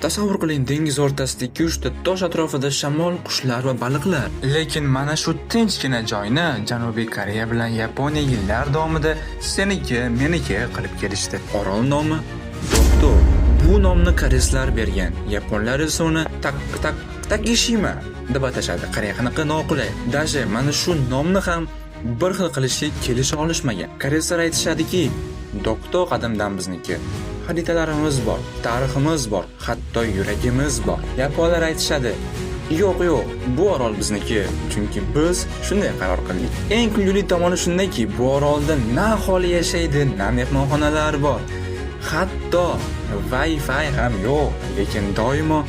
Tasavvur qiling, dengiz o'rtasida 2-3 ta tosh atrofida shamol, qushlar va baliqlar. Lekin mana shu tinchgina joyni Janubiy Koreya bilan Yaponiya yillar davomida seniki, meniki qilib kelishdi. Orol nomi Dokto. Bu nomni koreyslar bergan. Yaponlar esa uni Takeshima deb atashadi. Qara qanaqa noqulay. Даже mana shu nomni ham bir xil qilishga kelisha olishmagan. Koreyslar aytishadiki, Dokto qadimdan bizniki. Xaritalarimiz bor, tariximiz bor, hatto yuragimiz bor. Yaponlar aytishadi, yo'q, bu orol bizniki, chunki biz shunday qaror qildik. Eng kulgili tomoni shundaki, bu orolda na aholi yashaydi, na mehmonxonalar bor. Hatto Wi-Fi ham yo'q, lekin doimo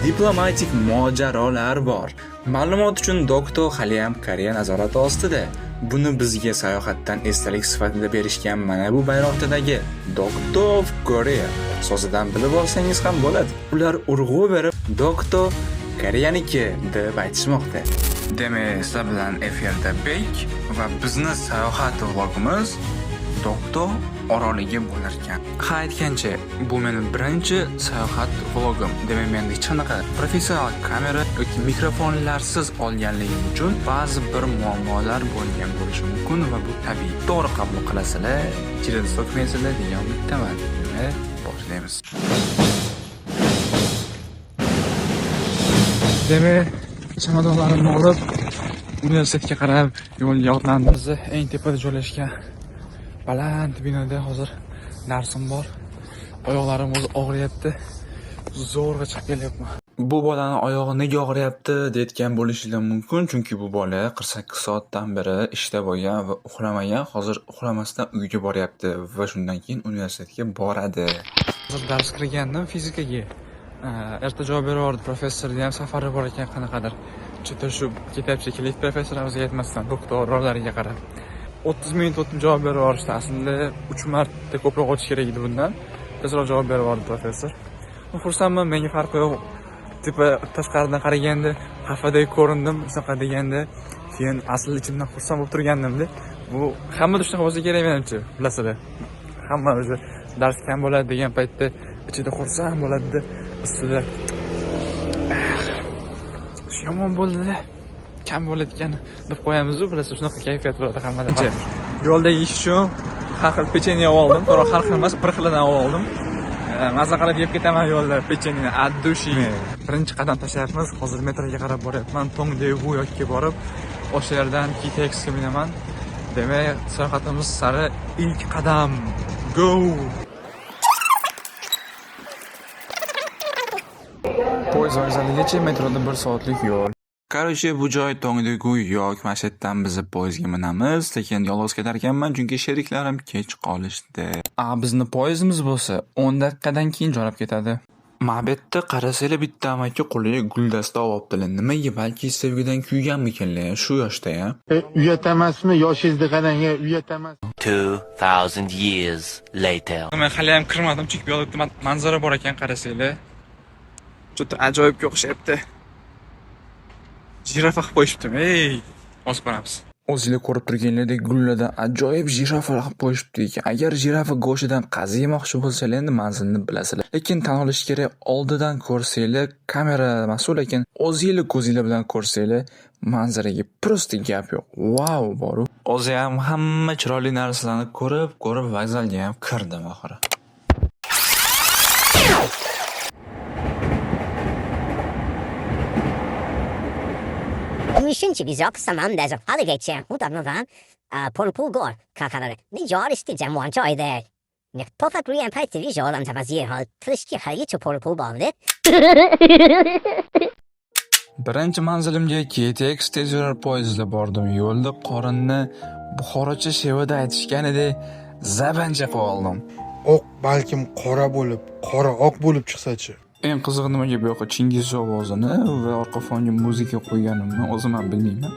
diplomatik mojarolar bor. Ma'lumot uchun Dokto hali ham Koreya nazorati ostida. Buni bizga sayohatdan esdalik sifatida berishgan mana bu bayroqdagi Dokto of Korea so'zidan bilib olsangiz ham bo'ladi. Ular urg'u berib Dokto Koreyaniki deb aytishmoqda. Demak, sizlar bilan efirda Bek va bizni sayohat vlogimiz Dokto oroliga bo'larkan. Ha, aytgancha, bu mening birinchi sayohat vlogim. Demak, menda hech qanaqa professional kamera yoki mikrofonlarsiz olganligim uchun ba'zi bir muammolar bo'lgan bo'lishi mumkin va bu tabiiy. To'g'ri qabul qilasizlar, jiringiz so'kmaysizlar degan umiddaman. Boshlaymiz. Demak, chamadonlarimni olib universitetga qarab yo'lga otlandim. Biz eng tepada joylashgan baland binoda hozir darsim bor. Oyoqlarim o'zi og'riyapti. Zo'rg'a chiqib kelyapman. Bu bolani oyog'i nega og'riyapti deyotgan bo'lishingiz mumkin, chunki bu bola 48 soatdan beri ishda bo'lgan va uxlamagan. Hozir uxlamasdan uyga boryapti va shundan keyin universitetga boradi. Hozir dars kirgandim fizikaga. Erta javob beraverdi professorning ham safari bor ekan qanaqadir. Cho'tirishib ketyapti shekilli professorimizga aytmasdan doktorlarga qarab. 30 minut o'tib javob beraverishdi. Aslida 3 marta ko'proq o'tish kerak edi bundan. Tezroq javob beraverdi professor. Xursandman, menga farqi yo'q. Tipa tashqaridan qaraganda xafadek ko'rindim, shunaqa deganda, keyin asl ichimdan xursand bo'lib turgandim-da. Bu hamma shunaqa bo'lsa kerak menimcha, bilasizlar. Hamma o'zi dars kam bo'ladi degan paytda ichida xursand bo'ladi-da, ustida yomon bo'ldi-da. Kam bo'layotgani deb qo'yamiz-ku, bilasizlar, shunaqa kayfiyat bo'ladi hammada. Yo'lda yeyish uchun har xil pechenye oldim, to'g'ri har xil emas, bir xilidan oldim. Maza qilib yeb ketaman yo'lda pechenyeni addushi. Birinchi qadam tashlayapmiz. Hozir metroga qarab boryapman. Tongdaegu yo'lga borib, o'sha yerdan KTXga minaman. Demak, sayohatimiz sari ilk qadam. Go! Poyezd vokzaligacha metroda 1 soatlik yo'l. Короче, bu joy Tongdaegu yo'q, Mashetdan biz poyezdga minamiz, lekin yolg'iz ketar ekanman chunki sheriklarim kech qolishdi. Bizni poyezdimiz bo'lsa 10 daqiqadan keyin jo'nab ketadi. Ma'betda qarasanglar bitta amaki qo'liga guldasta olibdilar. Nimaga? Balki sevgidan kuyganmikanlar, shu yoshda-ya. Uyat emasmi? Yoshingizni qarang, uyat emas. 2000 years later. Men hali ham kirmadim, chunki bu yoqda manzara bor ekan, qarasanglar. Juda ajoyibga o'xshayapti. Jirafa qilib qo'yishibdim. Hozir boramiz. O'zingizlar ko'rib turganlaridek gullardan ajoyib jirafalar qilib qo'yishibdi ekan. Agar jirafa go'shtidan qazi yemoqchi bo'lsanglar, endi manzilni bilasizlar. Lekin tan olish kerak, oldidan ko'rsanglar, kamera mas'ul ekan, o'zingizlar ko'zinglar bilan ko'rsanglar, manzaraga prosta gap yo'q. Wow, boru. O'zi ham hamma chiroyli narsalarni ko'rib, vokzalga ham kirdim oxiri. Myślę, że sam też ale wiecie, udarno wam, pół kakary. Nie działa się jam łącza idę. Niech pofakruję pajty widziałem tam zjechał, tryszki halicu pół bawdy. Birinchi manzilimga KTX tezyurar poyezdida bordim. Yo'lda qorinni buxorocha shevada aytishganida zabanja qoldim. Oq balkim qora bo'lib, qora oq bo'lib chiqsa-chi. Eng qizig'i nimaga bu yoqqa Chingiz ovozini va orqa fonga muzika qo'yganimni o'zim ham bilmayman.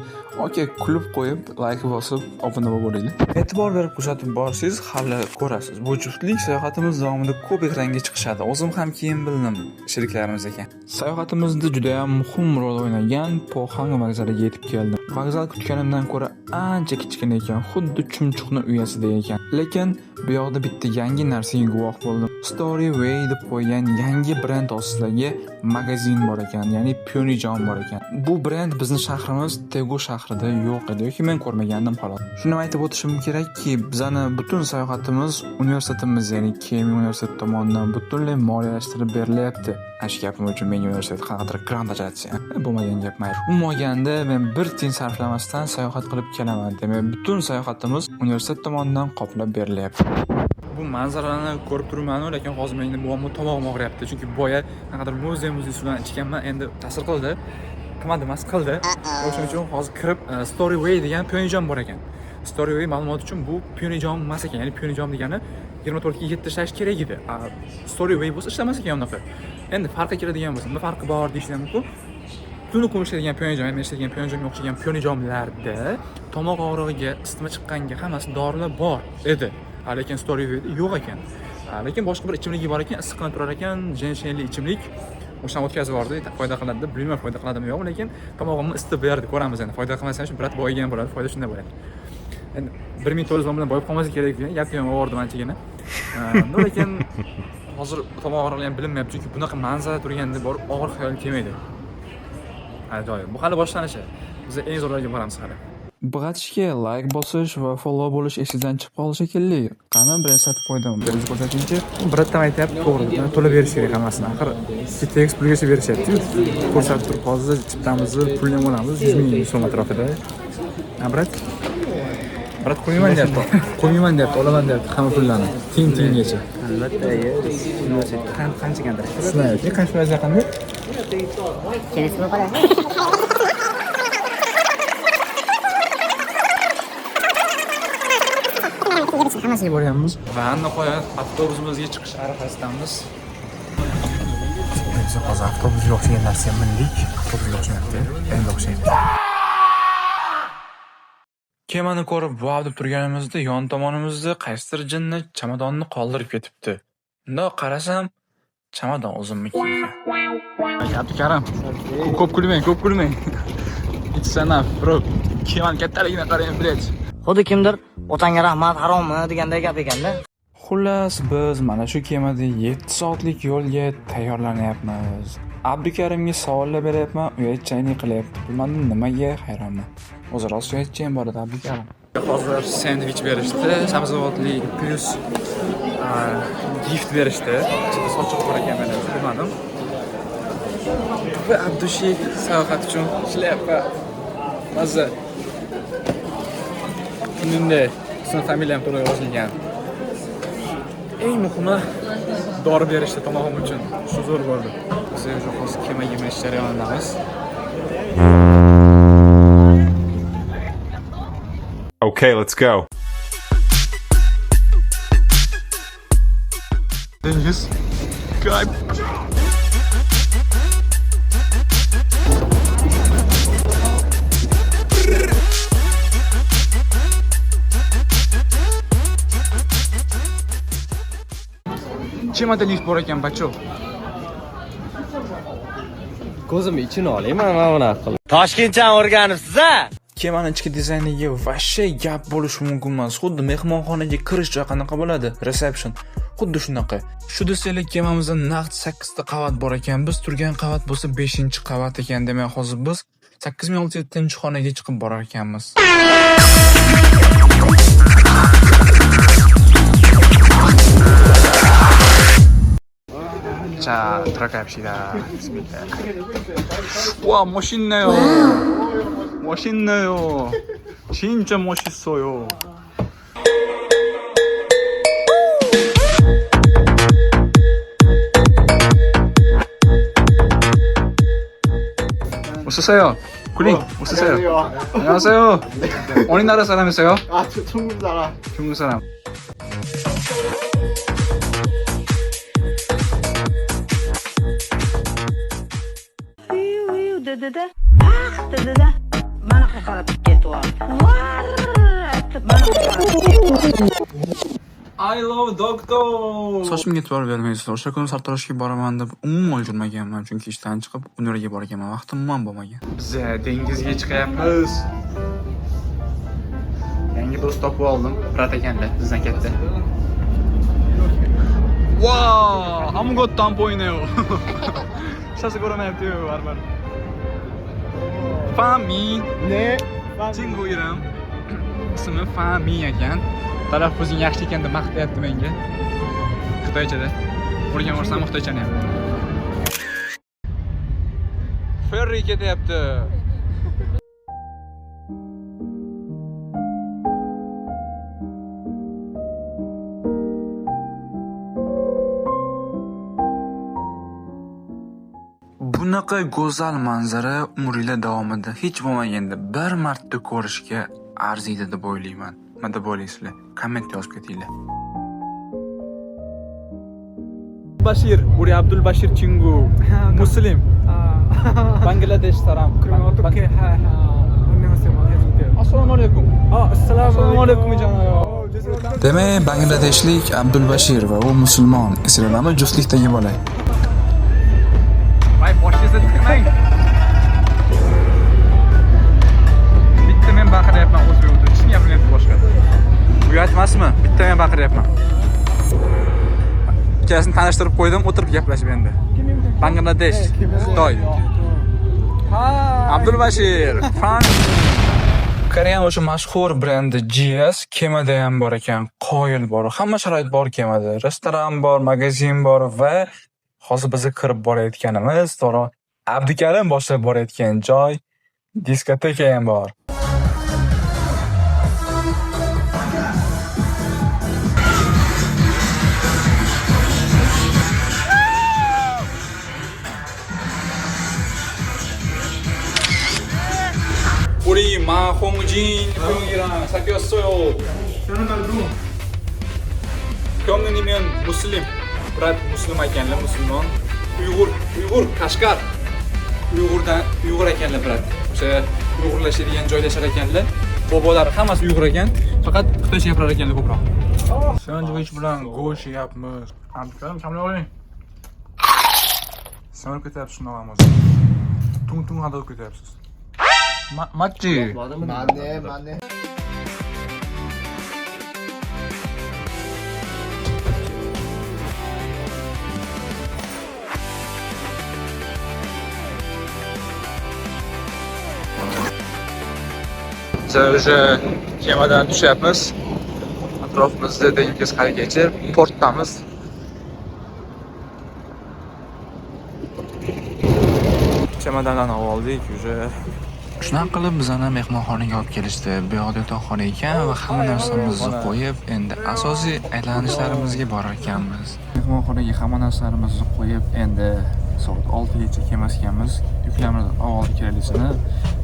Okey, kulib qo'yib, like bosib, obuna bo'ling. E'tibor berib kuzatib borsangiz, hali ko'rasiz. Bu juftlik sayohatimiz davomida ko'p ekranga chiqishadi. O'zim ham keyin bildim, sheriklarimiz ekan. Sayohatimizda juda ham muhim rol o'ynagan Pohang vokzaliga yetib keldim. Vokzal kutganimdan ko'ra ancha kichkina ekan, xuddi chumchuqning uyasidek ekan. Lekin bu yoqda bitta yangi narsaga guvoh bo'ldim. Storyway deb qo'ygan yangi brend asosidagi magazin bor ekan, ya'ni Pyeongchang bor ekan. Bu brend bizning shahrimiz Daegu shahrida yo'q edi yoki men ko'rmagandim xolos. Shuni aytib o'tishim kerakki, bizani butun sayohatimiz universitetimiz, ya'ni Kemi universiteti tomonidan butunlay moliyalashtirib berilyapti. Shu gapim uchun menga universitet qanaqadir grant ajratsa, bo'lmagan gap mayli. Umuman men bir tiyin sarflamasdan sayohat qilib kelaman. Demak, butun sayohatimiz universitet tomonidan qoplab berilyapti. Bu manzarani ko'rib turibman, lekin hozir menga muammo tomog'im og'riyapti, chunki boya qanaqadir muzey suvdan ichganman, endi ta'sir qildi. Qilmadi emas, qildi. O'shaning uchun hozir kirib Storyway degan Pyeongchang bor ekan. Storyway ma'lumot uchun bu Pyeongchang emas ekan, ya'ni Pyeongchang degani 24 ga 7 ishlash kerak edi. Storyway bo'lsa ishlamas ekan unaqa. Endi farqi kiradigan bo'lsa, nima farqi bor deyishim mumkin. Tuni ko'mishadigan Pyeongchang, men ishlagan Pyeongchangga o'xshagan Pyeongchanglarda tomoq og'rig'iga, isitma chiqqanga hammasi dorilar bor edi. Lekin Storyway'da yo'q ekan. Lekin boshqa bir ichimligi bor ekan, issiqlanib turar ekan, jenshenli ichimlik. O'shani o'tkazib yubordi, foyda qiladi deb, bilmayman foyda qiladimi yo'q, lekin tomog'imni isitib berdi, ko'ramiz endi. Foyda qilmasa ham shu brat boyigan bo'ladi, foyda shunda bo'ladi. Endi 1400 so'm bilan boyib qolmasa kerak ekan, gapni ham o'rdim anchagina. Lekin hozir tomoq og'rig'i ham bilinmayapti, chunki bunaqa manzara turganda borib og'ir xayol kelmaydi. Ajoyib. Bu hali boshlanishi. Biz eng zo'rlarga boramiz hali. Bratishga like bosish va follow bo'lish esidan chiqib qolishi shekilli. Qani bir eslatib qo'ydim. Birinchi ko'rsatuvchi bratdan aytayapti, to'g'ri. To'lab berish kerak hammasini. Axir TTX pulgacha berishyapti. Ko'rsatib turib hozir chiptamizni pulni olamiz 100 ming so'm atrofida. Brat qo'ymayman deyapti. Qo'ymayman deyapti, olaman deyapti hamma pullarni. Teng-tenggacha. Albatta, qancha gandira. Sizlar qancha foiz yaqinda? Kelismi qoladi? Hammasiga borganmiz va nihoyat avtobusimizga chiqish arafasidamiz. Biz hozir avtobusga o'xshagan narsaga mindik. Avtobusga o'xshayapti. Endi o'xshaydi. Kemani ko'rib wow deb turganimizda yon tomonimizda qaysidir jinni chamadonni qoldirib ketibdi. Unda qarasam, chamadon o'zimniki ekan. Abdukarim, ko'p kulmang. It's enough, bro. Kemani kattaligini qarang, bilet. Xuddi kimdir otangga rahmat, harommi deganday gap ekanda. Xullas, biz mana shu kemada 7 soatlik yo'lga tayyorlanyapmiz. Abdukarimga savollar beryapman, u aytchaylik qilyapti. Bilmadim nimaga hayronman. O'zi rost aytchayim bor edi Abdukarim. Hozir sendvich berishdi, sabzavotli plus gift berishdi. Ichida sochiq bor ekan, men bilmadim. Va Abdushek sayohat uchun ishlayapti. Mazza. Shuningdek, ism familiyam to'liq yozilgan. Eng muhimi dori berishdi tomog'im uchun. Shu zo'r bo'ldi. Biz hozir kemaga minish jarayonidamiz. Okay, let's go. Dengiz. Kayıp. Kemada lift bor ekan, bacho. Ko'zimni ichini olayman mana bunaqa qilib. Toshkentdan o'rganibsiz-a? Kemani ichki dizayniga vashshe gap bo'lishi mumkin emas. Xuddi mehmonxonaga kirish joyi qanaqa bo'ladi? Reception. Xuddi shunaqa. Shu desanglar kemamizda naqd 8 ta qavat bor ekan. Biz turgan qavat bo'lsa 5-qavat ekan. Demak, hozir biz 8607-xonaga chiqib borar ekanmiz. Cha, тракапсида. Ва, 멋있네요. 멋있네요. 진짜 멋있어요. 웃으세요. 굴링, 웃으세요. 안녕하세요. 어느 나라 사람이세요? 중국 사람. 중국 사람. dedi. Dedi. Mana qarab ketyapti. I love doctor. Sochimga e'tibor bermaysizlar. O'sha kuni sartaroshga boraman deb umuman ulgurmaganman, chunki ishdan chiqib universitetga borganman. Vaqtim ham bo'lmagan. Biz dengizga chiqyapmiz. Yangi do'st topib oldim. Brat ekanda, bizdan katta. 와 아무것도 안 보이네요. 샷을 걸어놔요 바로. 파미. 네. 친구 이름 ismi Fami ekan. Talaffuzing yaxshi ekan deb maqtayapti menga. Xitoychada. O'rganib xitoychani ham. Ferri ketyapti. Bunaqa go'zal manzara umringlar davomida hech bo'lmaganda bir marta ko'rishga arziydi deb o'ylayman. Nima deb o'ylaysizlar? Komment yozib ketinglar. Bashir, Uri Abdul Bashir Chingu, Muslim. Bangladesh salam. Assalomu alaykum. Assalomu alaykum janob. Demak, Bangladeshlik Abdul Bashir va u musulmon. Esinglarmi juftlikdagi bola? Vay boshingizga tiqmang. Bitta men baqiryapman o'zbek uchun. Hech kim gapirmayapti boshqa. Uyat emasmi? Bitta men baqiryapman. Ikkalasini tanishtirib qo'ydim, o'tirib gaplashib endi. Bangladesh, Xitoy. Abdul Bashir, fan. Koreyan o'sha mashhur brendi GS kemada ham bor ekan, qoyil bor. Hamma sharoit bor kemada. Restoran bor, magazin bor va hozir biz kirib borayotganimiz, to'g'ri, Abdukarim boshlab borayotgan joy, diskoteka ham bor. 우리 마홍진 형이랑 사귀었어요. 형님은 무슬림. Brat muslim ekanlar, musulmon. Uyg'ur, Qashqar. Uyg'ur ekanlar, brat. O'sha uyg'urlashadigan joylashar ekanlar. Bobolari hammasi uyg'ur ekan, faqat xitoycha gapirar ekanlar ko'proq. Sandwich bilan go'sht yeyapmiz. Abdukarim, kamlar oling. Samar ketyapsiz shundoq o'zi. Tung hadal ketyapsiz. Matchi. Mane. Biz o'sha kemadan tushyapmiz. Atrofimizda dengiz qarigacha portdamiz. Kemadan oldik, o'sha shunaqa qilib bizani mehmonxonaga olib kelishdi. Bu yoqda yotoqxona ekan va hamma narsamizni qo'yib, endi asosiy aylanishlarimizga borar ekanmiz. Mehmonxonaga hamma narsalarimizni qo'yib, endi soat 6 gacha kemas ekanmiz. Yuklamani olib kelisini,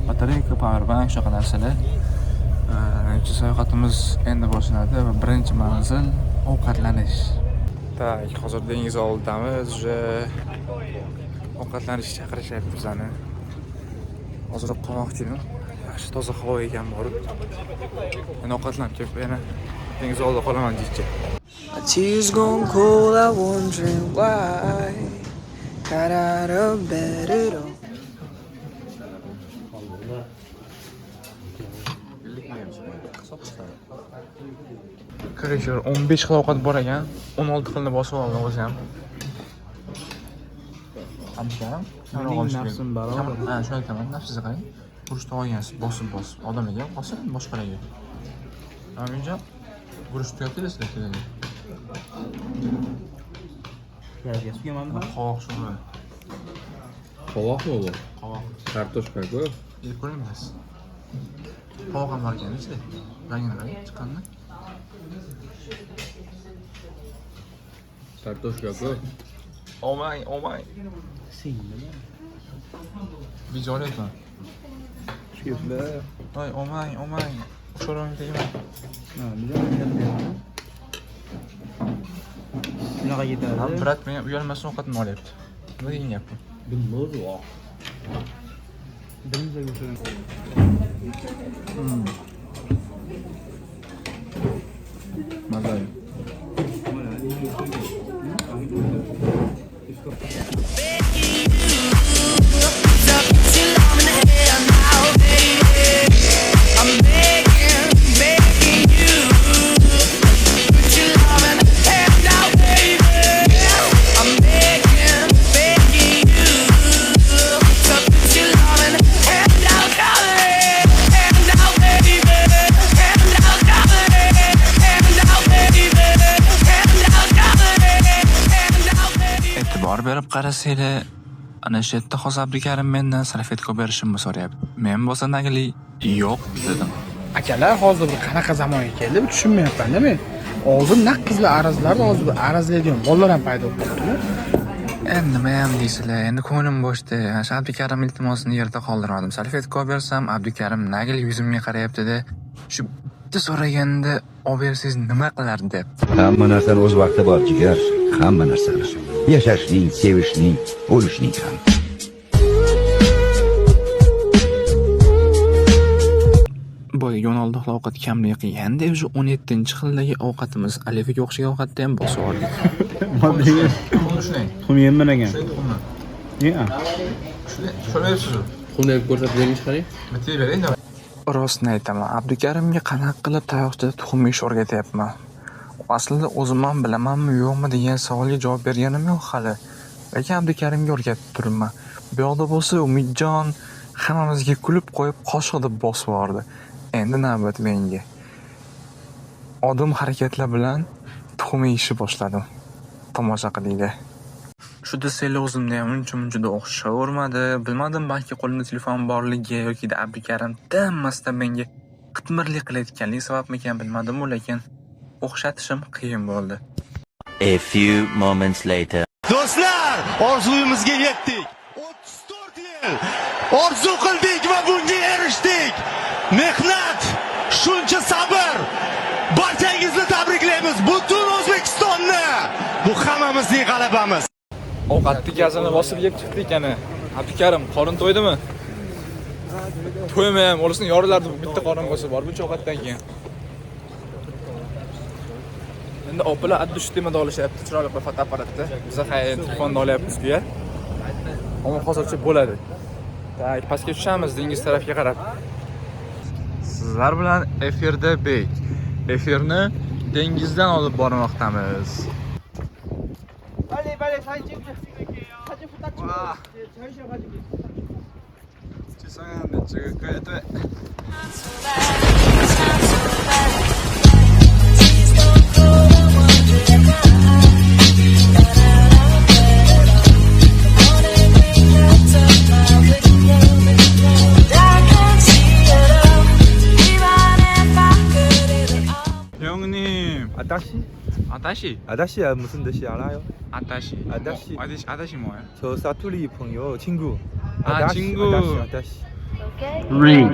batareyka, powerbank shunaqa narsalar. Sayohatimiz endi boshlanadi va birinchi manzil ovqatlanish. Tak, hozir dengiz oldidamiz. Ovqatlanishga chaqirishyapti bizani. Hozir qolmoqchiman. Yaxshi toza havo ekan borib. Endi ovqatlanib kelib, yana dengiz oldida qolaman deychi. Tears gone cold, I'm wondering why. Got out of bed at all. Kirishur 15 xil ovqat bor ekan. 16 xilni bosib oldim o'zi ham. Amsham, nafsim bor. Ha, shuni aytaman, nafsiga qarang. Guruchni olgansiz, bosib. Odamlarga olsa, boshqalarga. Aminjon, guruch tuyapti sizlar keling. Yarga sugamanmi? Qovoq shuni. Qovoqmi bu? Qovoq. Kartoshka-ku. Yeb ko'ringiz. Qovoq ham bor ekan, sizlar. Rangini qarang, chiqqanmi? Kartoshka-ku. Omay. Bijoretmi? Shukr. Voy, omay. Sho'roni tegma. Ha, bijoret. Bunaqa ketadi. Ham brat men uyalmasdan ovqatni olyapti. Nima degan gap bu? Bilmaydi. Bilimizga ko'chiring. Mazali. Begging you, put your love in the hand out, baby. qarasanglar, ana shu yerda hozir Abdukarim mendan salfetka berishimni so'rayapti. Men bo'lsa nagili yo'q dedim. Akalar hozir bir qanaqa zamonga keldi, tushunmayapman-da men. Oldin naq qizlar arazlardi, hozir bir arazlaydigan bolalar ham paydo bo'libdi. Endi nima ham deysizlar, endi ko'nglim bo'shdi. Shu Abdukarim iltimosini yerda qoldirmadim. Salfetka bersam, Abdukarim nagili yuzimga qarayapti-da, shu bitta so'raganda olib bersangiz nima qilardi deb. Hamma narsani o'z vaqti bor, jigar. Hamma narsani. Yashashning, sevishning, o'lishning ham. Boya yo'naldiq ovqat kamlik qilganda o'sha 17-xildagi ovqatimiz alifiga o'xshagan ovqatda ham bosib oldik. Moddiga. Shunday. Tuxum yeyman ekan. Tuxumni. Ya. Shunday Tuxumni ko'rsatib bering chiqaring. bitta bering. Rostni aytaman, Abdukarimga qanaqa qilib tayoqchada tuxum yeyish o'rgatyapman. Aslida o'zim ham bilamanmi yo'qmi degan savolga javob berganim yo'q hali. Lekin Abdukarimga o'rgatib turibman. Bu yoqda bo'lsa Umidjon hammamizga kulib qo'yib qoshiqda bosib yubordi. Endi navbat menga. Odam harakatlar bilan tuxum yeyishni boshladim. Tomosha qilinglar. Shu desanglar o'zimda ham uncha-muncha o'xshavermadi. Bilmadim, balki qo'limda telefon borligi yoki Abdukarim dammasdan menga qitmirlik qilayotganligi sababmikan bilmadim-u, lekin o'xshatishim qiyin bo'ldi. A few moments later. Do'stlar, orzuyimizga yetdik. 34 yil orzu qildik va bunga erishdik. Mehnat, shuncha sabr. Barchangizni tabriklaymiz. Butun O'zbekistonni. Bu hammamizning g'alabamiz. Ovqatni gazini bosib yeb chiqdik ana. Abdukarim, qorin to'ydimi? To'ymayam, o'lisini yorilardi bitta qorin bo'lsa bor buncha ovqatdan keyin. Endi opalar addush temada olishyapti, chiroyli qilib fotoapparatda. Biz ham telefonda olyapmiz-ku. Ammo hozircha bo'ladi. Tak, pastga tushamiz dengiz tarafga qarab. Sizlar bilan efirda Bek. Efirni dengizdan olib bormoqdamiz. 형님, 아다시야 무슨 뜻이 알아요? 아다시. 아다시. 아다시 뭐예요? 저 사투리朋友 친구. 아, 친구. 아다시. 3,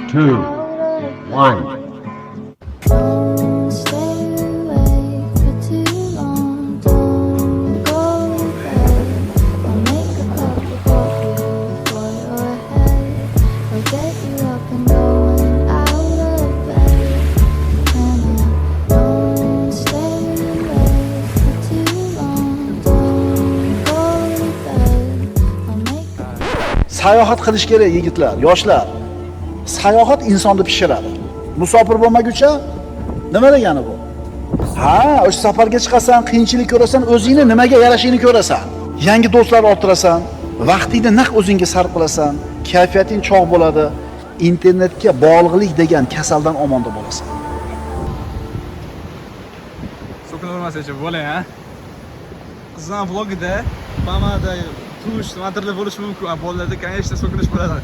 2, 1. Sayohat qilish kerak yigitlar, yoshlar. Sayohat insonni pishiradi. Musofir bo'lmaguncha nima degani bu? Ha, o'sha safarga chiqasan, qiyinchilik ko'rasan, o'zingni nimaga yarashini ko'rasan. Yangi do'stlar orttirasan, vaqtingni naq o'zingga sarf qilasan, kayfiyating chog' bo'ladi. Internetga bog'liqlik degan kasaldan omonda bo'lasan. So'kinolmasa-chi bo'lay, ha? Qizlar vlogida Bamada tush, matrli bo'lish mumkin. Bolalarda конечно so'kinish bo'ladi.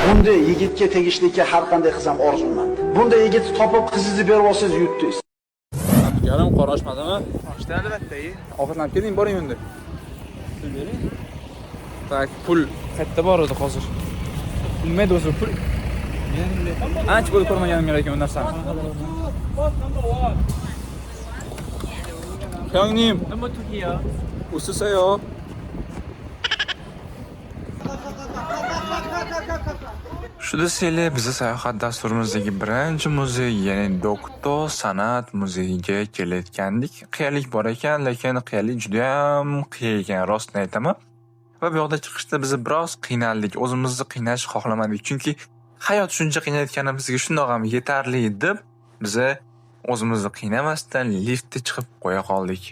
Bunday yigitga tegishlikka har qanday qilsam orzuman. Bunday yigit topib qizingizni berib olsangiz yutdingiz. Yarim qora oshmadimi? Oshdi albatta. Ovqatlanib keling, boring endi. Pul bering. Tak, pul qayerda bor edi hozir? Nima edi o'zi pul? Ancha bo'lib ko'rmaganim kerak ekan bu narsani. 형님, 한번 투기요. 웃으세요. Shu desanglar, bizni sayohat dasturimizdagi birinchi muzey, ya'ni Doktor san'at muzeyiga kelayotgandik. Qiyinlik bor ekan, lekin qiyinlik juda ham qiyin ekan, rostni aytaman. Va bu yoqda chiqishda biz biroz qiynaldik, o'zimizni qiynashni xohlamadik, chunki hayot shuncha qiynayotganimizga shundoq ham yetarli deb biz o'zimizni qiynamasdan liftga chiqib qo'ya qoldik.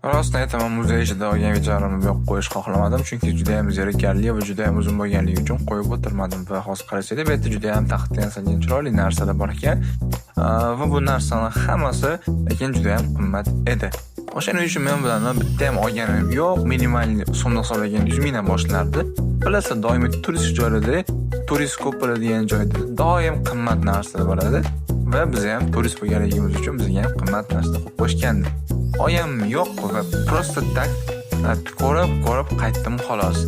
Rostini aytaman, muzey ichida olgan videolarimni bu yoqqa qo'yish xohlamadim, chunki juda ham zerikarli va juda ham uzun bo'lganligi uchun qo'yib o'tirmadim. Va hozir qarasanglar, bu yerda juda ham taxtdan yasalgan chiroyli narsalar bor ekan. Va bu narsalar hammasi lekin juda ham qimmat edi. O'shaning uchun men bilan bitta ham olganim yo'q, minimal so'mdan hisoblagan 100 mingdan boshlardi. Bilasizlar, doimiy turist joylarda, turist ko'p bo'ladigan joyda doim qimmat narsalar bo'ladi. Va biz ham turist bo'lganligimiz uchun bizga ham qimmat narsa qo'yib qo'yishgandi. Oyam yo'q va prosta tak ko'rib qaytdim xolos.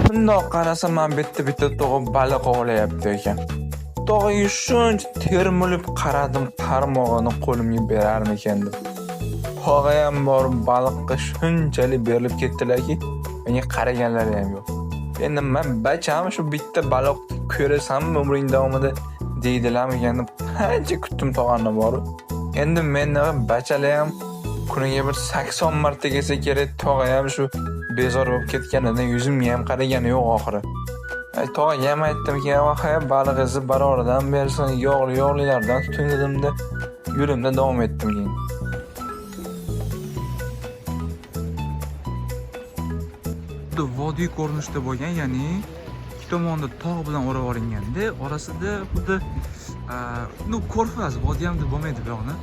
Bundoq qarasam, men bitta tog'i baliq ovlayapti ekan. Tog'iga shuncha termilib qaradim, qarmog'ini qo'limga berarmikan deb. Tog'i ham bor, baliqqa shunchalik berilib ketdilarki, menga qaraganlari ham yo'q. Endi men bacham shu bitta baliq ko'rasammi umring davomida deydilarmikan deb qancha kutdim tog'ani borib. Endi men bachalar ham kuniga bir 80 marta kelsa kerak, tog'i ham shu bezor bo'lib ketganidan yuzimga ham qaragani yo'q oxiri. Tog'iga ham aytdimki, balig'ingizni baroridan bersin, yog'lilardan tuting dedimda, yo'limda davom etdim keyin. Bu vodiy ko'rinishida bo'lgan, ya'ni ikki tomonda tog' bilan o'rab olinganda, orasida xuddi ko'rfaz, vodiy ham deb bo'lmaydi bu yoqni.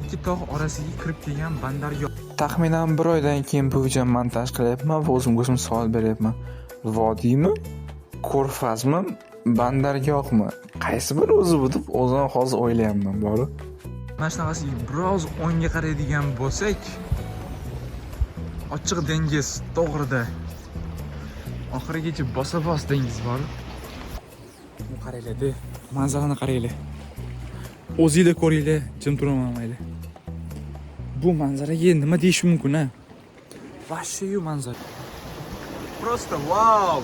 Ikki tog' orasiga kirib kelgan bandargoh. Taxminan 1 oydan keyin bu videoni montaj qilyapman va o'zimga savol beryapman. Vodiymi? Ko'rfazmi? Bandargohmi? Qaysi biri o'zi bu deb o'zim hozir o'ylayapman, bori. Mana shunaqasiga biroz o'ngga qaraydigan bo'lsak, ochiq dengiz to'g'rida oxirigacha bosa-bos dengiz bor. Bu qaranglar-da, manzarani qaranglar. O'zingizlar ko'ringlar, jim turmayman. Bu manzaraga nima deyish mumkin, ha? Vashshiyu manzara. Просто wow!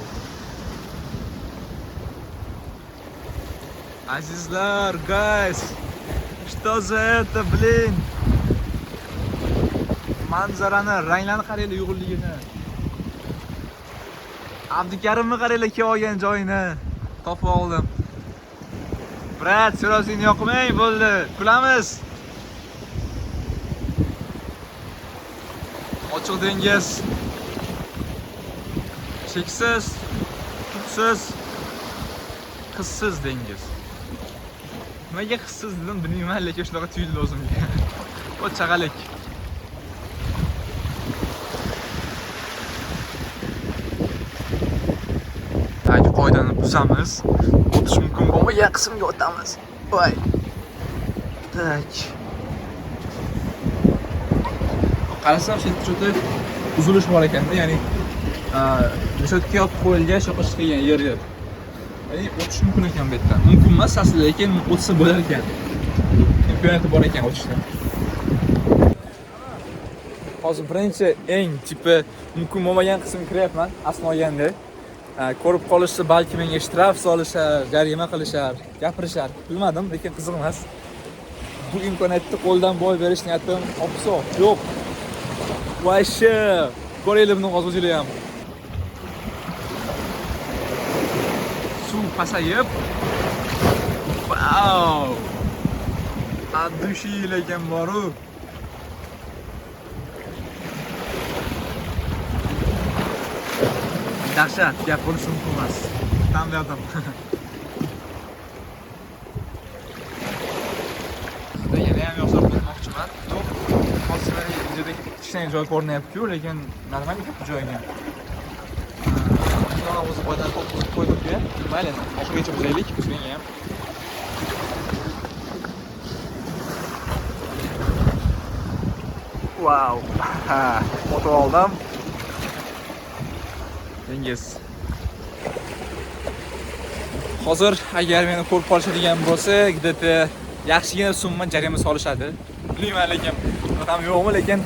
Azizlar, guys! Что за это, блин? Manzarani, ranglarni qaranglar, uyg'unligini. Abdukarimni qaranglar, kelib olgan joyini topib oldim. Brat, so'rasini yoqmang, bo'ldi. Kulamiz. Ochiq dengiz. Cheksiz, tubsiz, hissiz dengiz. Nimaga hissiz dedim bilmayman, lekin shunaqa tuyuldi o'zimga. O chag'alik. Hadi qoidani buzamiz. O'tish mumkin bo'lmagan qismga o'tamiz. Voy. Tak. Qarasam, shu uzilish bor ekanda, ya'ni reshetka yopib qo'yilgan, shoqish qilgan yer. Ya'ni o'tish mumkin ekan bu yerdan. Mumkin emas aslida, lekin o'tsa bo'lar ekan. Imkoniyati bor ekan o'tishdan. Hozir birinchi eng tipi mumkin bo'lmagan qismga kiryapman, aslo olganda. Ko'rib qolishsa balki menga shtraf solishar, jarima qilishar, gapirishar. Bilmadim, lekin qiziq emas. Bu imkoniyatni qo'ldan boy berish niyatim opso. Yo'q. Voyshi, ko'ringlar buni hozir ham. Suv pasayib. Wow! Addushi lekin boru. Dahshat, gap bo'lishi mumkin emas. Tan berdim. Yana ham yo'qsa o'tmoqchiman. Yo'q, hozir videoda kichkina joy ko'rinyapti-ku, lekin normal bu joyga. Mana o'zi qo'ydan qo'ydik-ku. Mayli, oxirigacha buzaylik, bizga ham. Wow! Foto oldim. Dengiz. Hozir agar meni ko'rib qolishadigan bo'lsa, где-то yaxshigina summa jarima solishadi. Bilmayman, lekin ham yo'qmi, lekin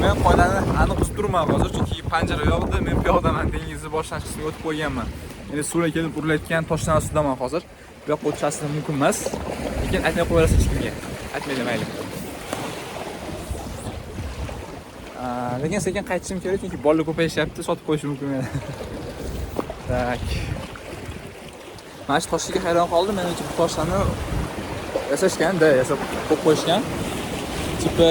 men qoidani aniq buzib turman hozir, chunki panjara yo'qdi, men bu yoqdaman, dengizni boshlanishga o'tib qo'yganman. Endi suvga kelib urilayotgan toshdan ustidaman hozir. Bu yoqqa o'tish aslida mumkin emas, lekin aytmay qo'yaverasiz hech kimga. Aytmaydi, mayli. Lekin sekin qaytishim kerak chunki bolalar ko'payishyapti, sotib qo'yishim mumkin meni. Tak. Mana shu toshga hayron qoldim. Menimcha bu toshlarni yasashganda, yasab qo'yib qo'yishgan. Tipi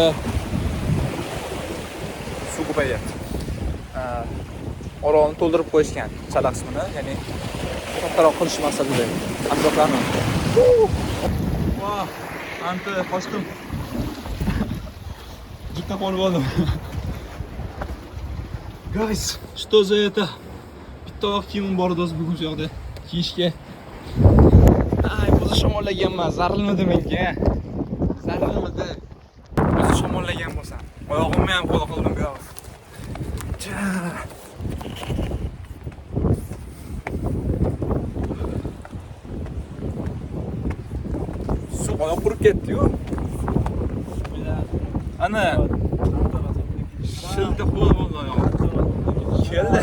suv ko'payyapti. Orolni to'ldirib qo'yishgan chala qismini, ya'ni kattaroq qilish maqsadida. Atroflarni. Voh, anti qochdim. Juda qolib oldim. Guys, что за это? Bitta kiyimim bor edi bugun shu yoqda kiyishga. Ay, o'zi shamollaganman, zarilmidi menga. Zarilmidi. O'zi shamollagan bo'lsa. Oyog'imni ham qo'la qildim bu yoq. Suv oyoq qurib ketdi-yu. Ana. Shilda qo'l bo'ldi oyoq. Keldi.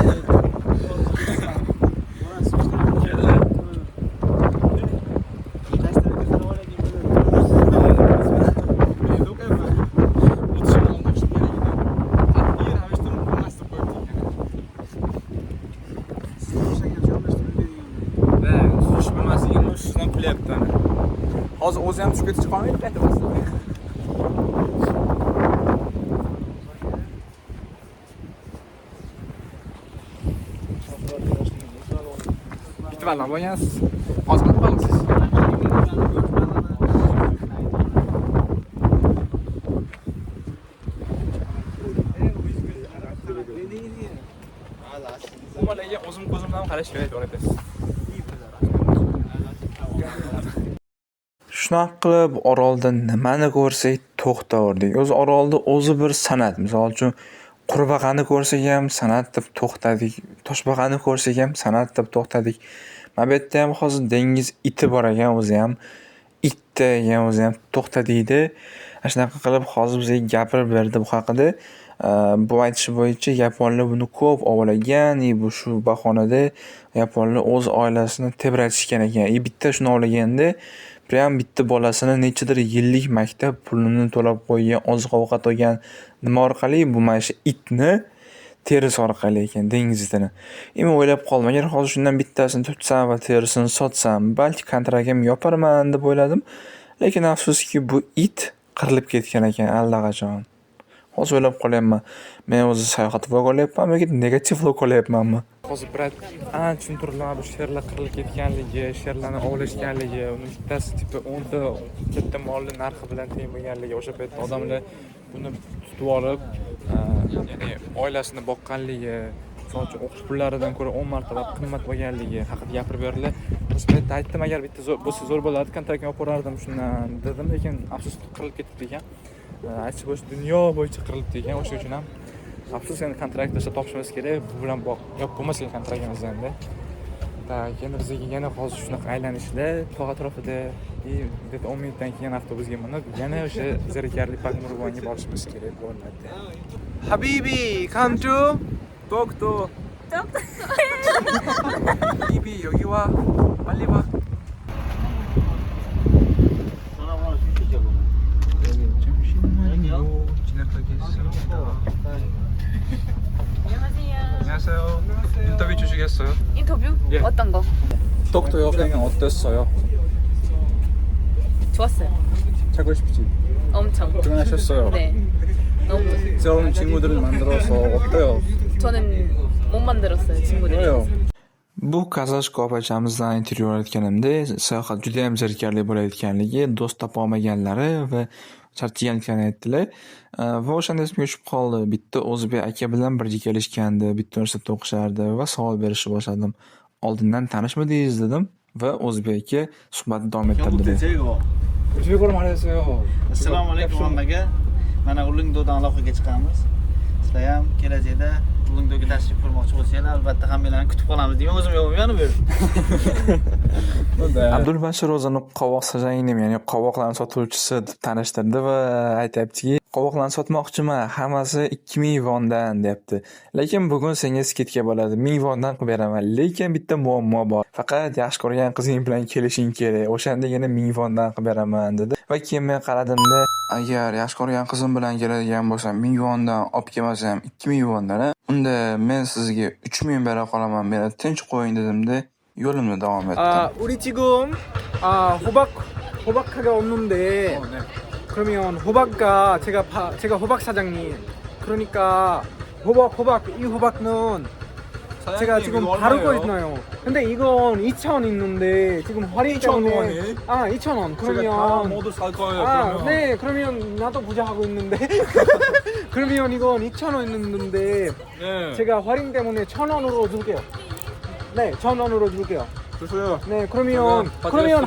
Hozir o'zi ham tushib ketib qolmaydi, aytamiz. Bitta baliq bo'lgansiz. Hozir nima baliqsiz? Umalarga o'zim ko'zimdan qarash kerak o'raysiz. Shunaqa qilib orolda nimani ko'rsak to'xtaverdik. O'zi orolda o'zi bir san'at. Misol uchun qurbaqani ko'rsak ham san'at deb to'xtadik. Toshbaqani ko'rsak ham san'at deb to'xtadik. Mana bu yerda ham hozir dengiz iti bor ekan, o'zi ham itda ekan, o'zi ham to'xtadiydi. Shunaqa qilib hozir bizga gapirib berdi bu haqida. Bu aytish bo'yicha yaponlar buni ko'p ovlagan, bu shu bahonada yaponlar o'z oilasini tebratishgan ekan. Bitta shuni ovlaganda prям bitta bolasini nechadir yillik maktab pulini to'lab qo'ygan, oziq-ovqat olgan nima orqali bu mana shu itni terisi orqali ekan, dengiz itini. Men o'ylab qoldim, agar hozir shundan bittasini tutsam va terisini sotsam, balki kontragim yoparman deb o'yladim. Lekin afsuski bu it qirilib ketgan ekan allaqachon. Hozir o'ylab qolyapman. Men o'zi sayohat vlog olyapmanmi yoki negativ vlog olyapmanmi? Hozir birat tushuntiriladi bu sherlar qirilib ketganligi, sherlarni ovlashganligi, uni bittasi tipi 10 ta katta molni narxi bilan teng bo'lganligi, o'sha paytda odamlar buni tutib olib, ya'ni oilasini boqqanligi, misol uchun o'qish pullaridan ko'ra 10 marta qimmat bo'lganligi haqida gapirib berdilar. O'sha paytda aytdim, agar bitta bo'lsa zo'r bo'ladi, kontraktni olib ko'rardim shundan dedim, lekin afsus qirilib ketdi ekan. Aytsa bo'yicha dunyo bo'yicha qirilibdi ekan, o'sha uchun ham afsus endi kontrakt topshirimiz kerak. Bu bilan yo'q bo'lmasin kontraktimiz endi. Tak, endi bizga yana hozir shunaqa aylanishlar tog' atrofida, 10 minutdan keyin avtobusga minib, yana o'sha zerikarli Pakmurvonga borishimiz kerak bo'lardi. Habibi, come to Tokto. Habibi, yogi wa, malli wa. 안녕하세요. 인터뷰 주시겠어요? 인터뷰? 예. 어떤 거? 독도 여행은 어땠어요? 좋았어요. 살고 싶지? 엄청. 결혼하셨어요? 네. 너무. 새로운 친구들을 만들어서 어때요? 저는 못 만들었어요, 친구들이. 왜요? Bu Kazashko opachamizdan intervyu olayotganimda sayohat juda ham zerikarli bo'layotganligi, do'st topa olmaganlari va charchaganligini aytdilar. Va o'shanda esimga tushib qoldi. Bitta o'zbek aka bilan birga kelishgandi, bitta universitetda o'qishardi va savol berishni boshladim. Oldindan tanishmidingiz dedim va o'zbek aka suhbatni davom ettirdi. O'zbek o'rmalaysizlar. Assalomu alaykum hammaga. Mana Ulug'do'dan aloqaga chiqamiz. Sizlar ham kelajakda Ulug'do'ga tashrif buyurmoqchi bo'lsanglar, albatta hammalarni kutib qolamiz deyman. O'zim yo'qman bu yerda. Abdulbashir o'zini qovoq sajangnim, ya'ni qovoqlarni sotuvchisi deb tanishtirdi va aytayaptiki, qovoqlarni sotmoqchiman, hammasi 2000 yvondan deyapti. Lekin bugun senga skidka bo'ladi, 1000 yvondan qilib beraman. Lekin bitta muammo bor. Faqat yaxshi ko'rgan qizing bilan kelishing kerak. O'shandagina 1000 yvondan qilib beraman dedi. Va keyin men qaradimda, agar yaxshi ko'rgan qizim bilan keladigan bo'lsam, 1000 yvondan olib kelmasam 2000 yvondan, unda men sizga 3000 bera qolaman. Meni tinch qo'ying dedimda, yo'limni davom etdim. 우리 지금 호박카가 없는데 그러면 호박가 제가 호박 사장님 그러니까 이 호박은 제가 지금 바르고 있나요? 근데 이건 2,000원 있는데 지금 할인 때문에 2,000원 그러면 모두 살 거예요. 네 그러면 나도 부자하고 있는데 그러면 이건 2,000원 있는데 제가 할인 때문에 1,000원으로 줄게요. 네 1,000원으로 줄게요. 주세요. 네 그러면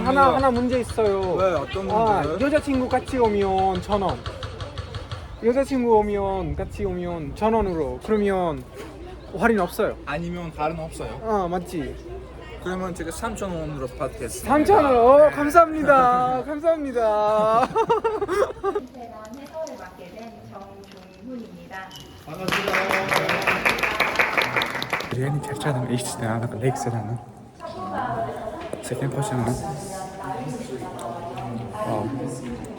하나 문제 있어요. 왜 어떤 문제? 여자친구 같이 오면 1,000원. 여자친구 같이 오면 1,000원으로 그러면 할인 없어요. 아니면 다른 없어요. 맞지? 그러면 제가 3,000원으로 받겠습니다. 3,000원. 감사합니다. 감사합니다. 해설을 맡게 된 정종훈입니다. Yani charchadim eshitishdan, anaqa leksiyalarni. Sekin qo'shaman.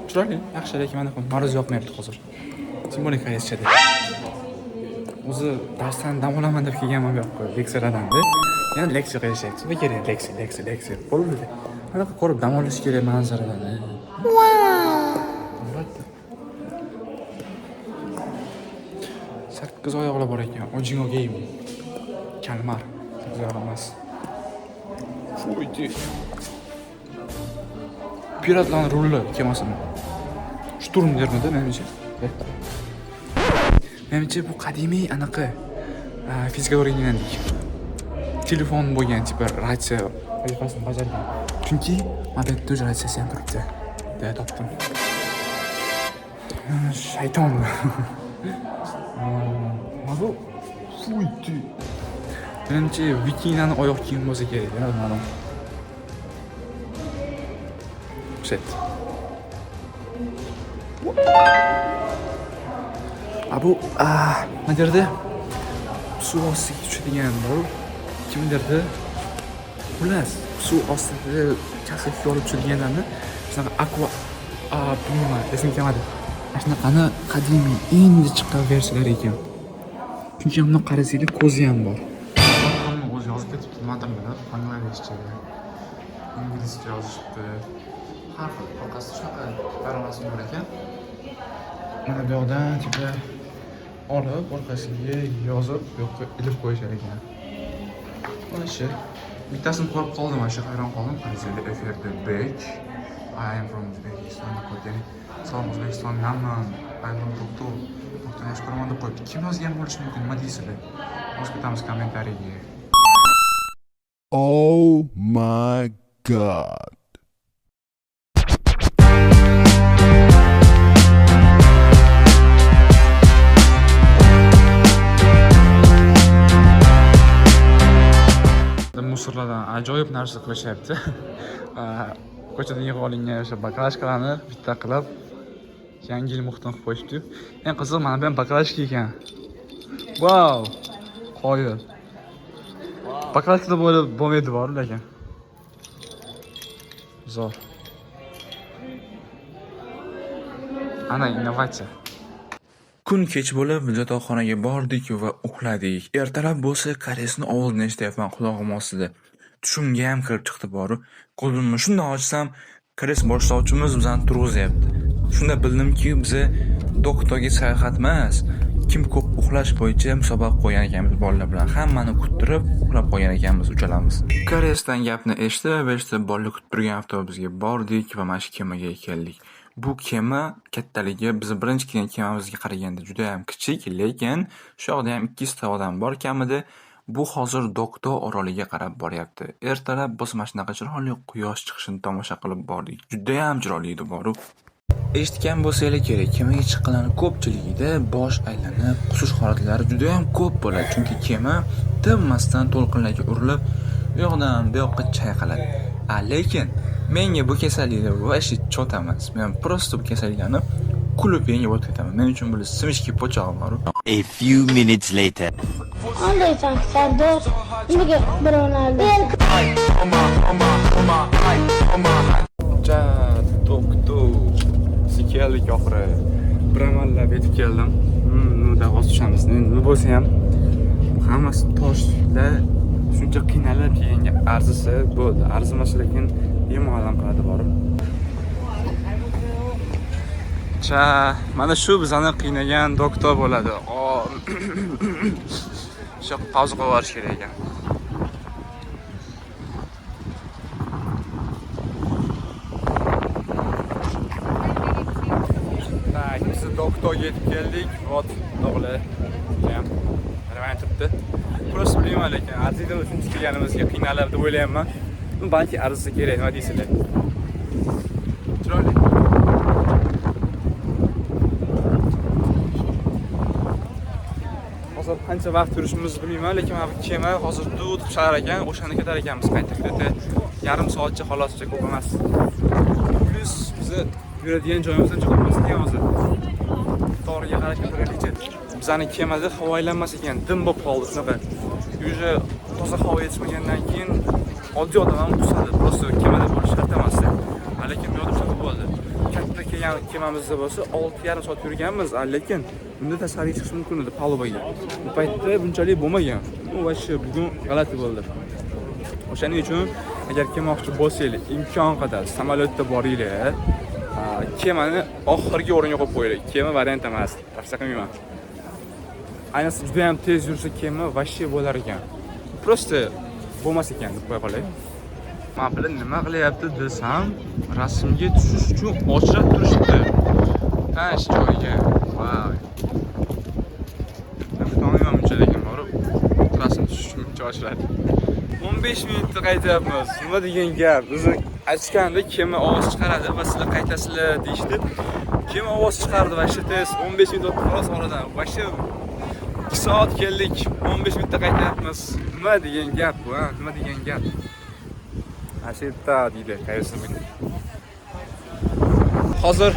Chiroyli, yaxshi, lekin mana ma'ruz yoqmayapti hozir. Tim bo'lmay qayerchada. O'zi darsdan dam olaman deb kelganman bu yoqqa, leksiyalardan-da. Yana leksiya qilishyapti. Nima kerak leksiya. Bo'ldi. Anaqa ko'rib dam olish kerak manzaradan. Sakkiz oyoqlar bor ekan. Ojingo game. Kalmar. Güzel olmaz. Fuydi. Piratlarning ruli kemasimi? Shturm dermidi menimcha? Menimcha bu qadimiy anaqa fizika o'rgangandik. Telefon bo'lgan tipi ratsiya vazifasini bajargan. Chunki mana bu yerda ratsiyasi ham turibdi. Deya topdim. Shayton. Mana bu fuydi. Menimcha vikinani oyoq kiyim bo'lsa kerak, ma'lum. Set. Bu nimadirdi? Suv ostiga tushadigan bu. Kimdirdi? Xullas, suv ostida kasallikka olib tushadiganlarni shunaqa aqua bilmayman, esimga kelmadi. Shunaqani qadimiy endi chiqqan versiyalar ekan. Chunki buni qarasanglar ko'zi ham bor. O'zi yozib ketibdi, nimadirlar, bangladeshcha, inglizcha yozishibdi. Har xil orqasida shunaqa baronasim bor ekan. Mana bu yoqdan tipa olib, orqasiga yozib, bu yoqqa ilib qo'yishar ekan. Mana shu. Bittasini ko'rib qoldim, mana shu hayron qoldim. Qarasanglar, efirda Bek, I am from Uzbekistan deb qo'ygan. Salom O'zbekistondanman, I am from Tokto. Toktoni yaxshi ko'raman deb qo'yibdi. Kim yozgan bo'lishi mumkin? Nima deysizlar? Yozib ketamiz kommentariyaga. Oh my god. Musorlardan ajoyib narsa qilishyapti. Ko'chadan yig'ib olingan o'sha baklashkalarni bitta qilib yangi yil muhtin qilib qo'yishdi. Eng qiziq mana bu ham baklashka ekan. Wow! Qoyil. Baklashkada bo'lmaydi bor lekin. Zo'r. Ana innovatsiya. Kun kech bo'lib yotoqxonaga bordik va uxladik. Ertalab bo'lsa koreysni ovozini eshityapman qulog'im ostida. Tushimga ham kirib chiqdi boru. Qo'limni shunday ochsam, koreys boshlovchimiz bizani turg'izyapti. Shunda bildimki, biz doktorga sayohat emas, kim ko'p uxlash bo'yicha musobaqa qo'ygan ekanmiz bolalar bilan. Hammani kuttirib, uxlab qo'ygan ekanmiz uchalamiz. Koreysdan gapni eshitib, bolalar kutib turgan avtobusga bordik va mana shu kemaga keldik. Bu kema kattaligi biz birinchi kelgan kemamizga qaraganda juda ham kichik, lekin shu yoqda ham 200 ta odam bor kamida. Bu hozir Dokto oroliga qarab boryapti. Ertalab biz mana shunaqa chiroyli quyosh chiqishini tomosha qilib bordik. Juda ham chiroyli edi boru. Eshitgan bo'lsanglar kerak, kemaga chiqqanlar ko'pchiligida bosh aylanib, qusish holatlari juda ham ko'p bo'ladi. Chunki kema tinmasdan to'lqinlarga urilib, u yoqdan bu yoqqa chayqaladi. Lekin menga bu kasalliklar vashi chot emas. Men prosta bu kasalliklarni kulib yengib o'tib ketaman. Men uchun bu simishki pochog'i bor. A few minutes later. Qandaysan, Sardor? Nimaga birovlarni? Doktor. Keldik oxiri. Bir amallab yetib keldim. Nima g'oz tushamiz. Nima bo'lsa ham hammasi toshlar shuncha qiynalib yengga arzisa bo'ldi. Arzimasa lekin bemalol qiladi borib. Mana shu bizani qiynagan doktor bo'ladi. Shu pauza qilib olish kerak ekan. Biz doktorga yetib keldik. Vot dog'li. Ham qarabay turibdi. Просто bilmayman lekin arziydi shuncha kelganimizga qiynalib deb o'ylayapman. Balki arzisa kerak, nima deysizlar? Chiroyli. Hozir qancha vaqt turishimizni bilmayman, lekin mana bu kema hozir dud qishar ekan, o'shani ketar ekanmiz qayta. Yarim soatcha xoloscha ko'p emas. Plus biz yuradigan joyimizdan chiqib ekan hozir. To'g'riga qarashga turaylikchi. Bizning kemada havo aylanmas ekan, dim bo'lib qoldi shunaqa. Уже toza havo yetishmagandan keyin oddiy odam ham qusadi. Просто kemada bo'lish shart emas. Lekin bu yerda shunaqa bo'ldi. Katta kelgan kemamizda bo'lsa 6,5 soat yurganmiz, lekin bunda tashqariga chiqish mumkin edi palubaga. Bu paytda bunchalik bo'lmagan. Bu vashi bugun g'alati bo'ldi. O'shaning uchun agar kelmoqchi bo'lsangiz, imkon qadar samolyotda boringlar. Kemani oxirgi o'ringa qo'yib qo'yinglar. Kema variant emas. Tavsiya qilmayman. Ayniqsa juda ham tez yursa kema vashi bo'lar ekan. Просто bo'lmas ekan deb qo'ya qolay. Men bilan nima qilyapti desam, rasmga tushish uchun ochib turishibdi. Tash joyga. Vay. Bilmayman buncha lekin borib rasm tushish uchun ochiladi. 15 minutda qaytyapmiz. Nima degan gap? O'zi aytganda kema ovoz chiqaradi va sizlar qaytasizlar deyishdi. Kema ovoz chiqardi va shu tez 15 minut o'tib xolos oradan. Va shu 2 soat keldik, 15 minutda qaytyapmiz. Nima degan gap bu? Nima degan gap? Ashita deydi, qayersiz? Hozir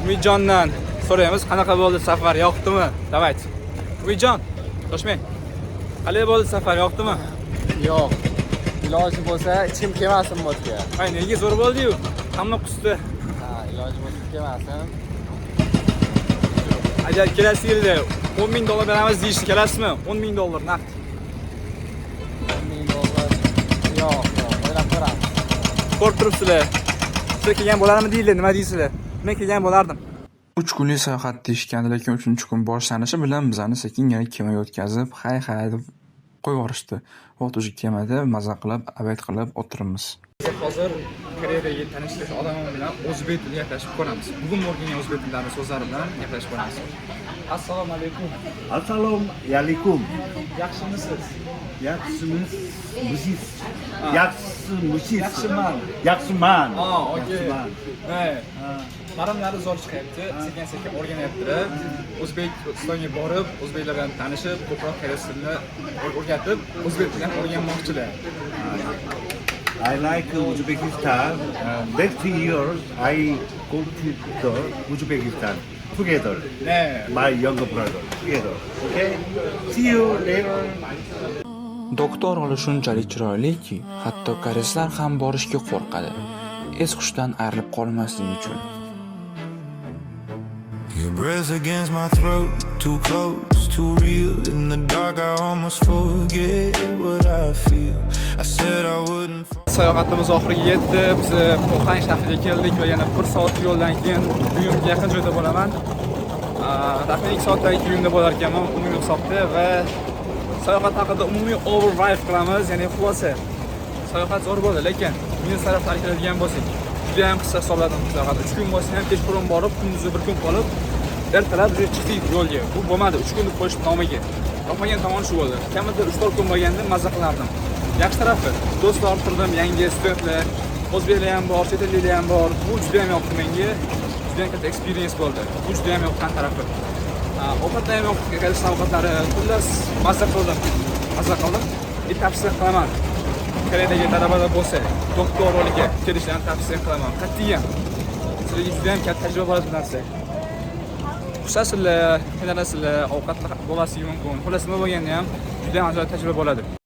Umidjondan so'raymiz, qanaqa bo'ldi safar, yoqdimi? Davayt. Umidjon, toshmang. Qalay bo'ldi safar, yoqdimi? Yo'q. Iloji bo'lsa ichkim kelmasin bo'tga. Ay, nega zo'r bo'ldi-yu? Hamma qusdi. Iloji bo'lsa kelmasin. Agar kelasi yilda $10,000 beramiz deyishdi, kelasizmi? $10,000 naqd. $10,000. Yo'q, o'ylab ko'ramiz. Ko'rib turibsizlar. Siz kelgan bo'larmi deydilar, nima deysizlar? Men kelgan bo'lardim. 3 kunlik sayohat deyishgandi, lekin 3-kun boshlanishi bilan bizani sekingina kemaga o'tkazib, hay deb qo'yib yuborishdi. Vaqt o'sha kemada maza qilib, abad qilib o'tiribmiz. Hozir Koreyadagi tanishlar odamlar bilan o'zbek tilida gaplashib ko'ramiz. Bugun o'rgangan o'zbek tillarini so'zlari bilan gaplashib ko'ramiz. Assalomu alaykum. Assalomu alaykum. Yaxshimisiz? Yaxshimisiz. Yaxshiman. Yaxshiman. Okey. Maramlari zo'r chiqyapti, sekin o'rganyaptilar. O'zbekistonga borib, o'zbeklar bilan tanishib, ko'proq koreys tilini o'rgatib, o'zbek tilini o'rganmoqchilar. I like Uzbekistan. Next year I go to Uzbekistan together. My younger brother together. Okay? See you later. Doktor holi shunchalik chiroyliki, hatto koreyslar ham borishga qo'rqadi. Es-hushdan ayrilib qolmaslik uchun. Your breath against my throat, too close, too real. In the dark I almost forget what I feel. I said I wouldn't. Sayohatimiz oxiriga yetdi. Biz Qo'qon shahriga keldik va yana 1 soat yo'ldan keyin uyimga yaqin joyda bo'laman. Taxminan 2 soatdan uyimda bo'lar ekanman, umumiy hisobda va sayohat haqida umumiy overview qilamiz, ya'ni xulosa. Sayohat zo'r bo'ldi, lekin minus taraflari keladigan bo'lsak, juda ham qisqa hisobladim sayohat. 3 kun bo'lsa ham kechqurun borib, kunduzi 1 kun qolib, ertalab chiqdik yo'lga. Bu bo'lmadi, 3 kunlik qo'yish nomiga. Yoqmagan tomoni shu bo'ldi. Kamida 3-4 kun bo'lganda mazza qilardim. Yaxshi tarafi, do'stlar orttirdim, yangi studentlar, o'zbeklar ham bor, chet elliklar ham bor. Bu juda ham yoqdi menga. Juda ham katta experience bo'ldi. Bu juda ham yoqqan tarafi. Ovqatlar ham yoqdi, koreyslar ovqatlari. Xullas, mazza qildim. Tavsiya qilaman. Koreyadagi talabalar bo'lsa, doktor roliga kelishlarni tavsiya qilaman. Qat'iyan. Sizlarga juda ham katta tajriba bo'ladi bu narsa. Xushasizlar, qiynalasizlar, ovqatlar bo'lasligi mumkin. Xullas nima bo'lganda ham juda ham ajoyib tajriba bo'ladi.